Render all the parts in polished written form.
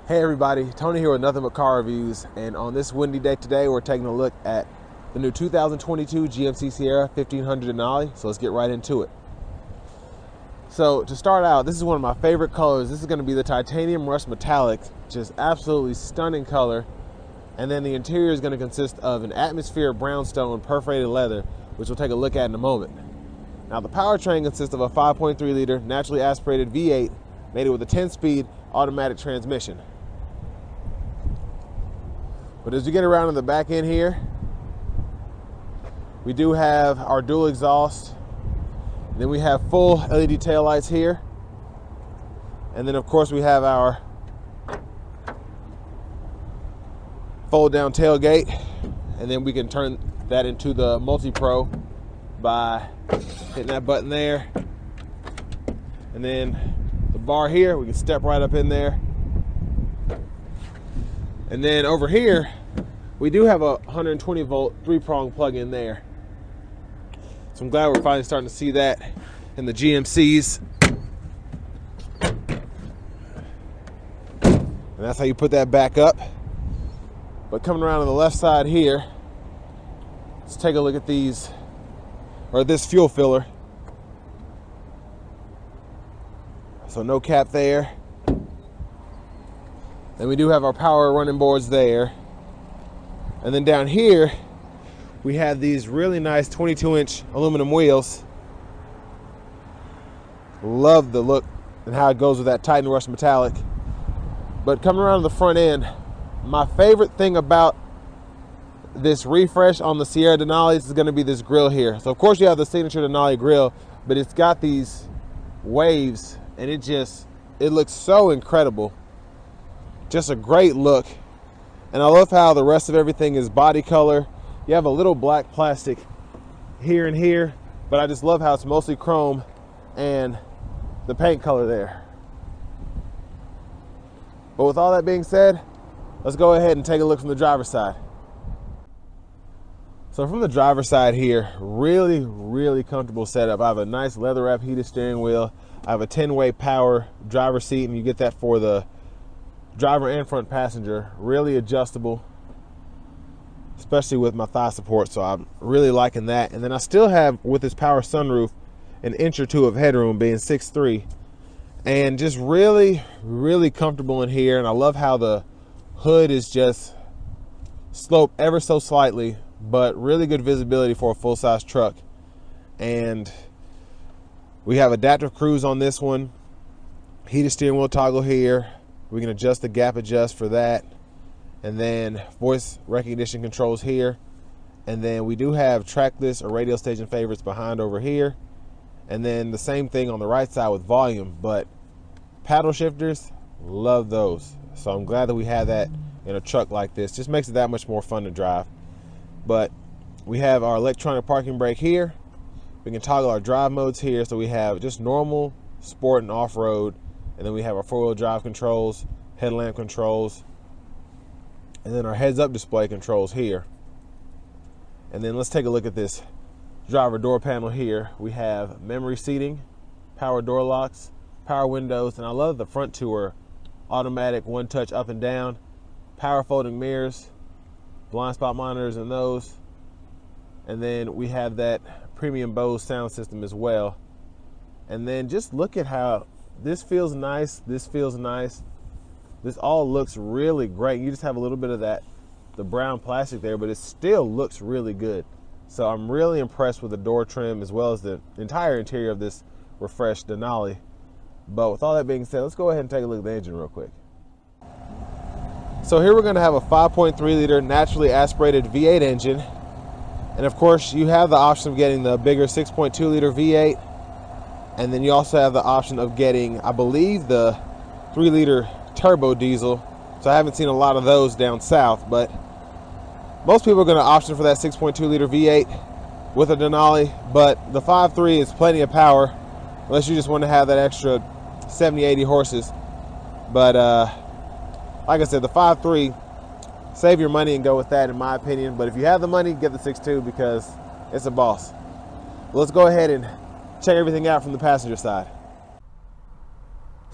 Hey everybody, Tony here with Nothing But Car Reviews, and on this windy day today we're taking a look at the new 2022 GMC Sierra 1500 Denali, so let's get right into it. So to start out, this is one of my favorite colors. This is going to be the titanium rust metallic, just absolutely stunning color, and then the interior is going to consist of an atmosphere brownstone perforated leather, which we'll take a look at in a moment. Now the powertrain consists of a 5.3 liter naturally aspirated V8 mated with a 10-speed automatic transmission. But as we get around in the back end here, we do have our dual exhaust. Then we have full LED taillights here. And then of course we have our fold down tailgate. And then we can turn that into the multi-pro by hitting that button there. And then the bar here, we can step right up in there. And then over here, we do have a 120 volt 3-prong plug in there. So I'm glad we're finally starting to see that in the GMCs. And that's how you put that back up. But coming around on the left side here, let's take a look at these, or this fuel filler. So no cap there. Then we do have our power running boards there. And then down here, we have these really nice 22-inch aluminum wheels. Love the look and how it goes with that Titan Rust metallic. But coming around to the front end, my favorite thing about this refresh on the Sierra Denali is going to be this grill here. So of course you have the signature Denali grill, but it's got these waves and it looks so incredible. Just a great look. And I love how the rest of everything is body color. You have a little black plastic here and here, but I just love how it's mostly chrome and the paint color there. But with all that being said, let's go ahead and take a look from the driver's side. So from the driver's side here, really comfortable setup. I have a nice leather wrap heated steering wheel. I have a 10-way power driver seat, and you get that for the driver and front passenger. Really adjustable, especially with my thigh support, so I'm really liking that. And then I still have, with this power sunroof, an inch or two of headroom, being 6'3", and just really comfortable in here. And I love how the hood is just sloped ever so slightly, but really good visibility for a full-size truck. And we have adaptive cruise on this one, heated steering wheel toggle here. We can adjust the gap adjust for that. And then voice recognition controls here. And then we do have trackless or radio station favorites behind over here. And then the same thing on the right side with volume, but paddle shifters, love those. So I'm glad that we have that in a truck like this. Just makes it that much more fun to drive. But we have our electronic parking brake here. We can toggle our drive modes here. So we have just normal, sport, and off-road. And then we have our 4-wheel drive controls, headlamp controls, and then our heads-up display controls here. And then let's take a look at this driver door panel here. We have memory seating, power door locks, power windows, and I love the front two are automatic one-touch up and down, power folding mirrors, blind spot monitors in those. And then we have that premium Bose sound system as well. And then just look at how this feels nice, this feels nice. This all looks really great. You just have a little bit of the brown plastic there, but it still looks really good. So I'm really impressed with the door trim as well as the entire interior of this refreshed Denali. But with all that being said, let's go ahead and take a look at the engine real quick. So here we're gonna have a 5.3 liter naturally aspirated V8 engine. And of course you have the option of getting the bigger 6.2 liter V8. And then you also have the option of getting, I believe, the 3-liter turbo diesel. So I haven't seen a lot of those down south, but most people are going to option for that 6.2 liter V8 with a Denali. But the 5.3 is plenty of power, unless you just want to have that extra 70, 80 horses. But like I said, the 5.3, save your money and go with that, in my opinion. But if you have the money, get the 6.2 because it's a boss. Let's go ahead and check everything out from the passenger side.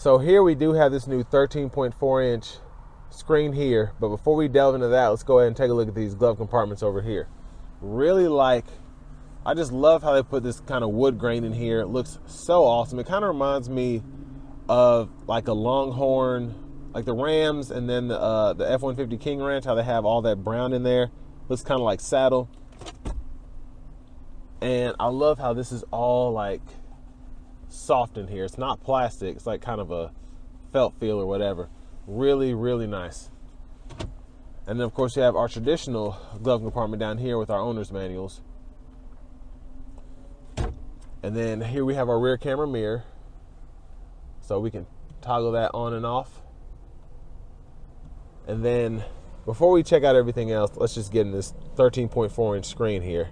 So here we do have this new 13.4-inch screen here. But before we delve into that, let's go ahead and take a look at these glove compartments over here. I just love how they put this kind of wood grain in here. It looks so awesome. It kind of reminds me of like a Longhorn, like the Rams, and then the F-150 King Ranch, how they have all that brown in there. Looks kind of like saddle. And I love how this is all like soft in here. It's not plastic. It's like kind of a felt feel or whatever. Really, really nice. And then of course you have our traditional glove compartment down here with our owner's manuals. And then here we have our rear camera mirror. So we can toggle that on and off. And then before we check out everything else, let's just get in this 13.4 inch screen here.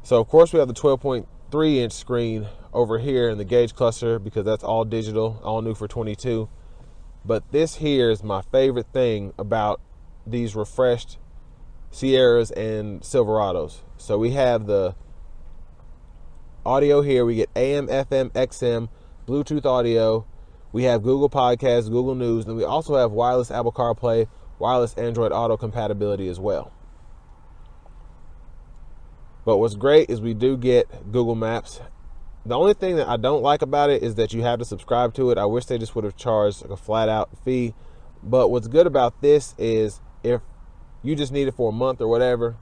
So of course we have the 12.3 inch screen over here in the gauge cluster because that's all digital, all new for 22. But this here is my favorite thing about these refreshed Sierras and Silverados. So we have the audio here. We get AM, FM, XM, Bluetooth audio. We have Google Podcasts, Google News, and we also have wireless Apple CarPlay, wireless Android Auto compatibility as well. But what's great is we do get Google Maps. The only thing that I don't like about it is that you have to subscribe to it. I wish they just would have charged like a flat out fee. But what's good about this is if you just need it for a month or whatever,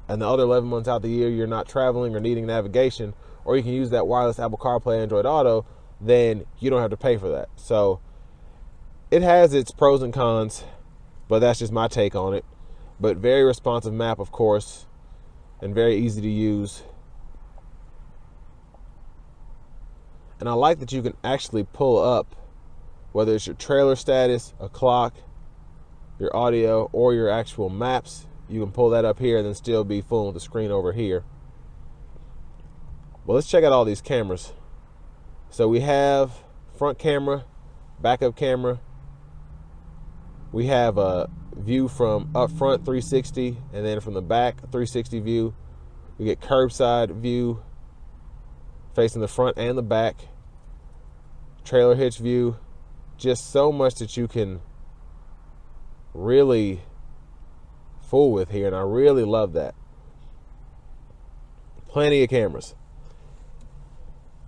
and the other 11 months out the year you're not traveling or needing navigation, or you can use that wireless Apple CarPlay, Android Auto, then you don't have to pay for that. So it has its pros and cons, but that's just my take on it. But very responsive map, of course, and very easy to use. And I like that you can actually pull up, whether it's your trailer status, a clock, your audio, or your actual maps. You can pull that up here and then still be full with the screen over here. Well, let's check out all these cameras. So we have front camera, backup camera. We have a view from up front 360, and then from the back 360 view. We get curbside view facing the front and the back. Trailer hitch view. Just so much that you can really fool with here, and I really love that. Plenty of cameras.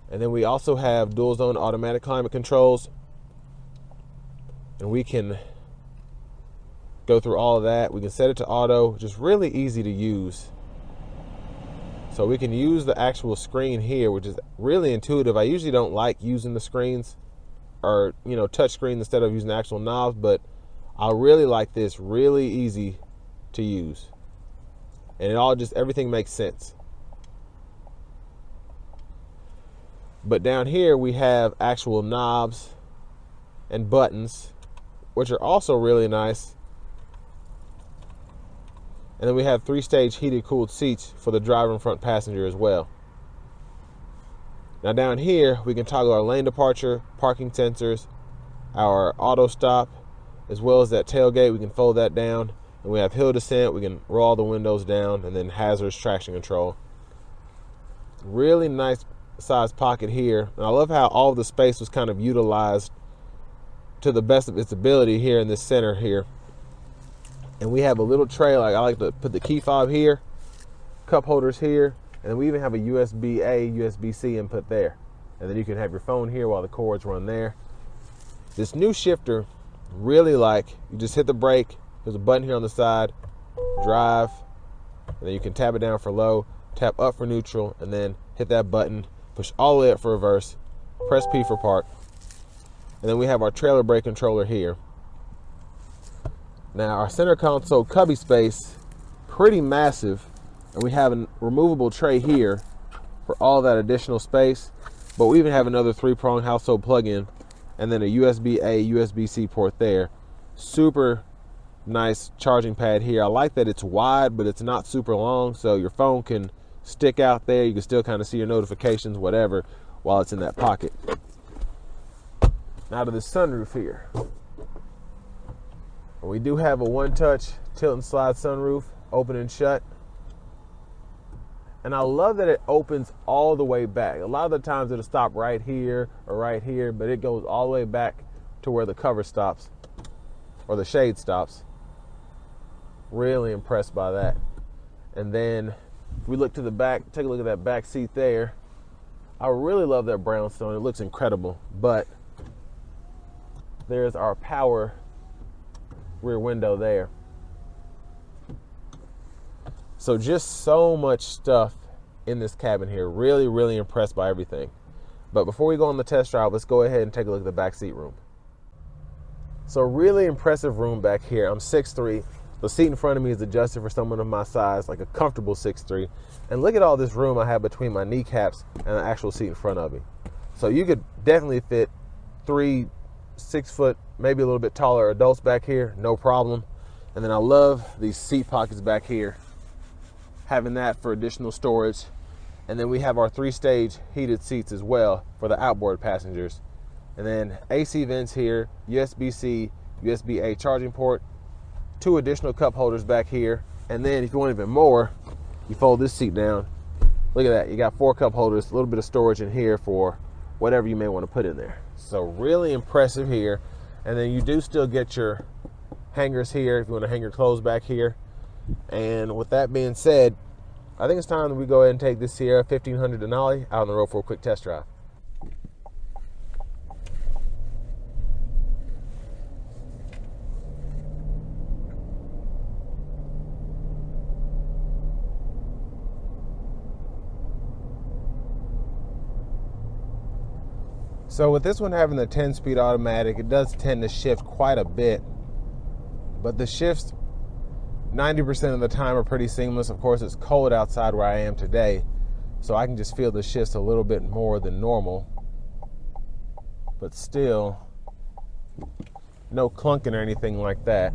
And then we also have dual zone automatic climate controls, and we can go through all of that. We can set it to auto, just really easy to use. So we can use the actual screen here, which is really intuitive. I usually don't like using the screens or, touch screen instead of using the actual knobs, but I really like this. Really easy to use. And everything makes sense. But down here we have actual knobs and buttons, which are also really nice. And then we have 3-stage heated cooled seats for the driver and front passenger as well. Now down here we can toggle our lane departure, parking sensors, our auto stop, as well as that tailgate. We can fold that down, and we have hill descent. We can roll all the windows down, and then hazards traction control. Really nice size pocket here, and I love how all of the space was kind of utilized to the best of its ability here in this center here. And we have a little tray. Like I like to put the key fob here, cup holders here, and then we even have a USB-A, USB-C input there. And then you can have your phone here while the cords run there. This new shifter, really like, you just hit the brake. There's a button here on the side, drive, and then you can tap it down for low, tap up for neutral, and then hit that button, push all the way up for reverse, press P for park. And then we have our trailer brake controller here. Now our center console cubby space, pretty massive, and we have a removable tray here for all that additional space, but we even have another 3-prong household plug-in, and then a USB-A, USB-C port there. Super nice charging pad here. I like that it's wide, but it's not super long, so your phone can stick out there. You can still kind of see your notifications, whatever, while it's in that pocket. Now to the sunroof here. We do have a one-touch tilt and slide sunroof, open and shut. And I love that it opens all the way back. A lot of the times it'll stop right here or right here, but it goes all the way back to where the cover stops. or the shade stops. Really impressed by that. And then if we look to the back, take a look at that back seat there. I really love that brownstone. It looks incredible. But there's our power rear window there. So just so much stuff in this cabin here. Really, really impressed by everything. But before we go on the test drive, let's go ahead and take a look at the back seat room. So really impressive room back here. I'm 6'3". The seat in front of me is adjusted for someone of my size, like a comfortable 6'3". And look at all this room I have between my kneecaps and the actual seat in front of me. So you could definitely fit 3 6-foot, maybe a little bit taller adults back here, no problem. And then I love these seat pockets back here, having that for additional storage. And then we have our 3-stage heated seats as well for the outboard passengers. And then AC vents here, USB-C, USB-A charging port, 2 additional cup holders back here. And then if you want even more, you fold this seat down. Look at that, you got 4 cup holders, a little bit of storage in here for whatever you may want to put in there. So really impressive here. And then you do still get your hangers here if you want to hang your clothes back here. And with that being said, I think it's time that we go ahead and take this Sierra 1500 Denali out on the road for a quick test drive. So with this one having the 10-speed automatic, it does tend to shift quite a bit, but the shifts 90% of the time are pretty seamless. Of course, it's cold outside where I am today, so I can just feel the shifts a little bit more than normal, but still no clunking or anything like that.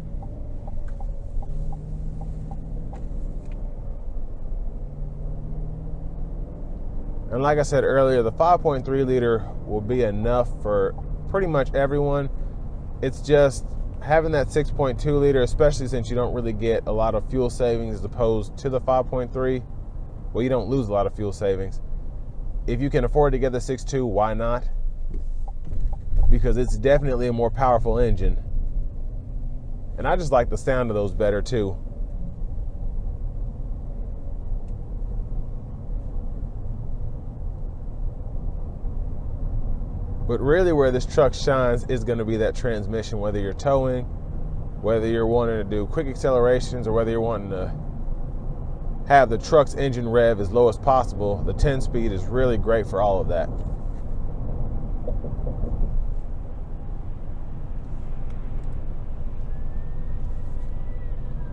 And like I said earlier, the 5.3 liter will be enough for pretty much everyone. It's just having that 6.2 liter, especially since you don't really get a lot of fuel savings as opposed to the 5.3. Well, you don't lose a lot of fuel savings. If you can afford to get the 6.2, why not? Because it's definitely a more powerful engine. And I just like the sound of those better too. But really where this truck shines is going to be that transmission, whether you're towing, whether you're wanting to do quick accelerations, or whether you're wanting to have the truck's engine rev as low as possible. The 10-speed is really great for all of that.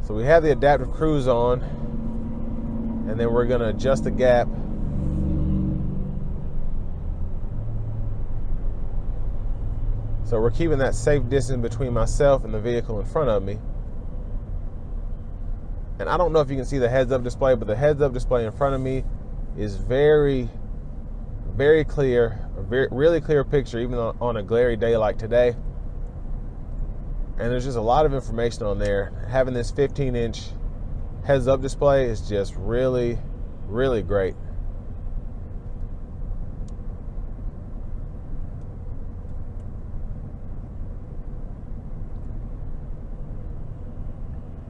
So we have the adaptive cruise on, and then we're going to adjust the gap. So we're keeping that safe distance between myself and the vehicle in front of me. And I don't know if you can see the heads-up display, but the heads-up display in front of me is very, very clear, really clear picture, even on a glary day like today. And there's just a lot of information on there. Having this 15-inch heads-up display is just really, really great.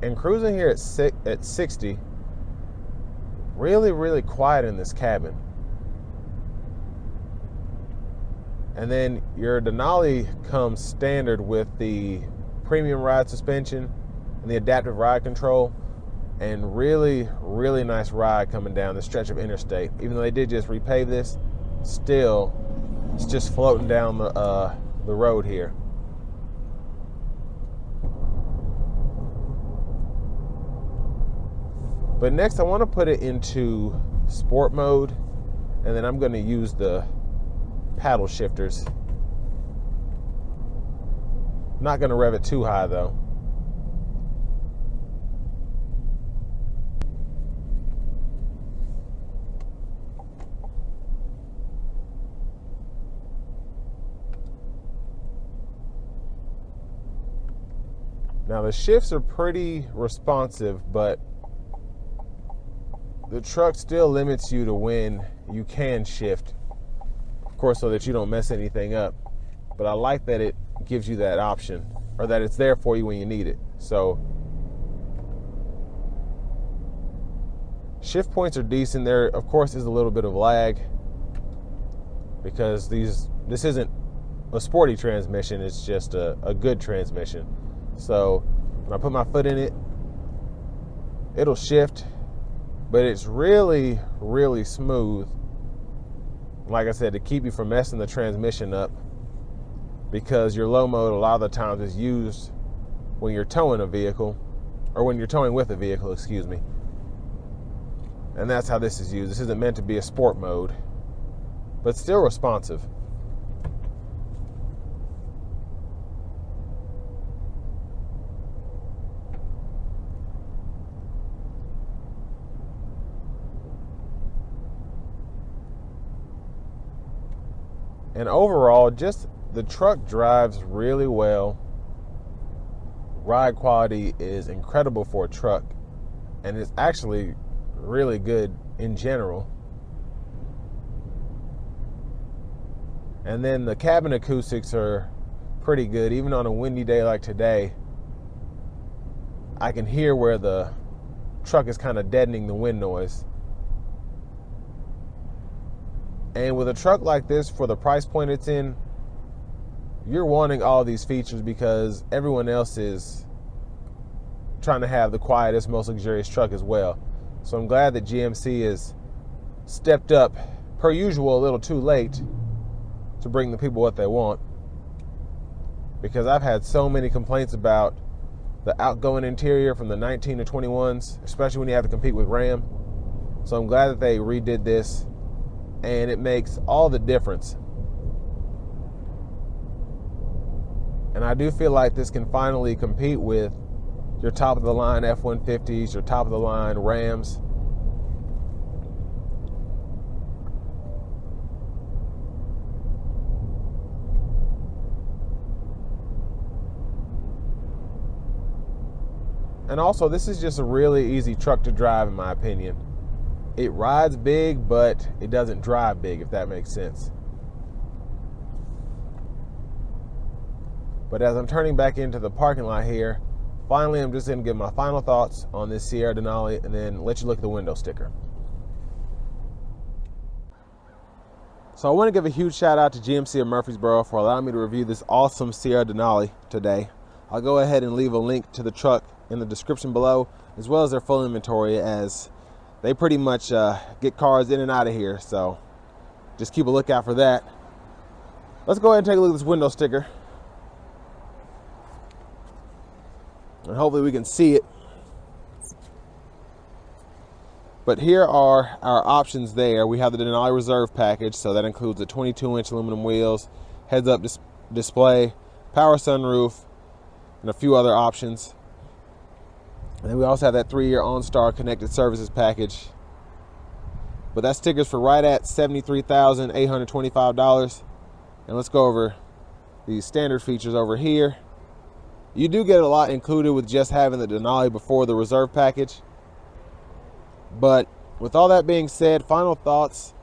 And cruising here at 60, really, really quiet in this cabin. And then your Denali comes standard with the premium ride suspension and the adaptive ride control, and really, really nice ride coming down the stretch of interstate. Even though they did just repave this, still, it's just floating down the road here. But next I want to put it into sport mode, and then I'm going to use the paddle shifters. Not going to rev it too high though. Now the shifts are pretty responsive, but the truck still limits you to when you can shift, of course, so that you don't mess anything up. But I like that it gives you that option. or that it's there for you when you need it. So shift points are decent. There, of course, is a little bit of lag because this isn't a sporty transmission, it's just a good transmission. So when I put my foot in it, it'll shift, but it's really, really smooth. Like I said, to keep you from messing the transmission up, because your low mode a lot of the times is used when you're towing a vehicle, or when you're towing with a vehicle, excuse me. And that's how this is used. This isn't meant to be a sport mode, but still responsive. And overall, just the truck drives really well. Ride quality is incredible for a truck, and it's actually really good in general. And then the cabin acoustics are pretty good. Even on a windy day like today, I can hear where the truck is kind of deadening the wind noise. And with a truck like this, for the price point it's in, you're wanting all these features because everyone else is trying to have the quietest, most luxurious truck as well. So I'm glad that GMC has stepped up, per usual, a little too late, to bring the people what they want. Because I've had so many complaints about the outgoing interior from the 19 to 21s, especially when you have to compete with Ram. So I'm glad that they redid this, and it makes all the difference. And I do feel like this can finally compete with your top of the line F-150s, your top of the line Rams. And also, this is just a really easy truck to drive, in my opinion. It rides big, but it doesn't drive big, if that makes sense. But as I'm turning back into the parking lot here, finally I'm just going to give my final thoughts on this Sierra Denali and then let you look at the window sticker. So I want to give a huge shout out to GMC of Murfreesboro for allowing me to review this awesome Sierra Denali today. I'll go ahead and leave a link to the truck in the description below, as well as their full inventory, as they pretty much get cars in and out of here. So just keep a lookout for that. Let's go ahead and take a look at this window sticker. And hopefully we can see it. But here are our options there. We have the Denali Reserve Package, so that includes the 22-inch aluminum wheels, heads-up display, power sunroof, and a few other options. And then we also have that 3-year OnStar connected services package. But that sticker's for right at $73,825. And let's go over these standard features over here. You do get a lot included with just having the Denali before the Reserve Package. But with all that being said, final thoughts.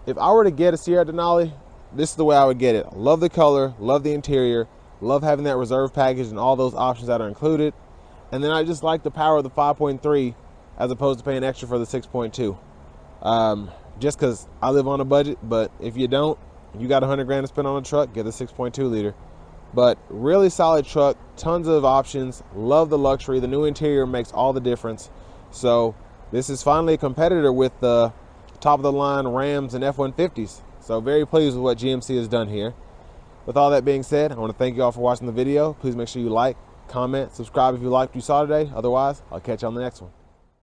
If I were to get a Sierra Denali, this is the way I would get it. I love the color, love the interior, love having that Reserve Package and all those options that are included. And then I just like the power of the 5.3 as opposed to paying extra for the 6.2. Just because I live on a budget, but if you don't, you got $100 to spend on a truck, get the 6.2 liter. But really solid truck, tons of options, love the luxury. The new interior makes all the difference. So this is finally a competitor with the top of the line Rams and F-150s. So very pleased with what GMC has done here. With all that being said, I want to thank you all for watching the video. Please make sure you like, comment, subscribe if you liked what you saw today. Otherwise, I'll catch you on the next one.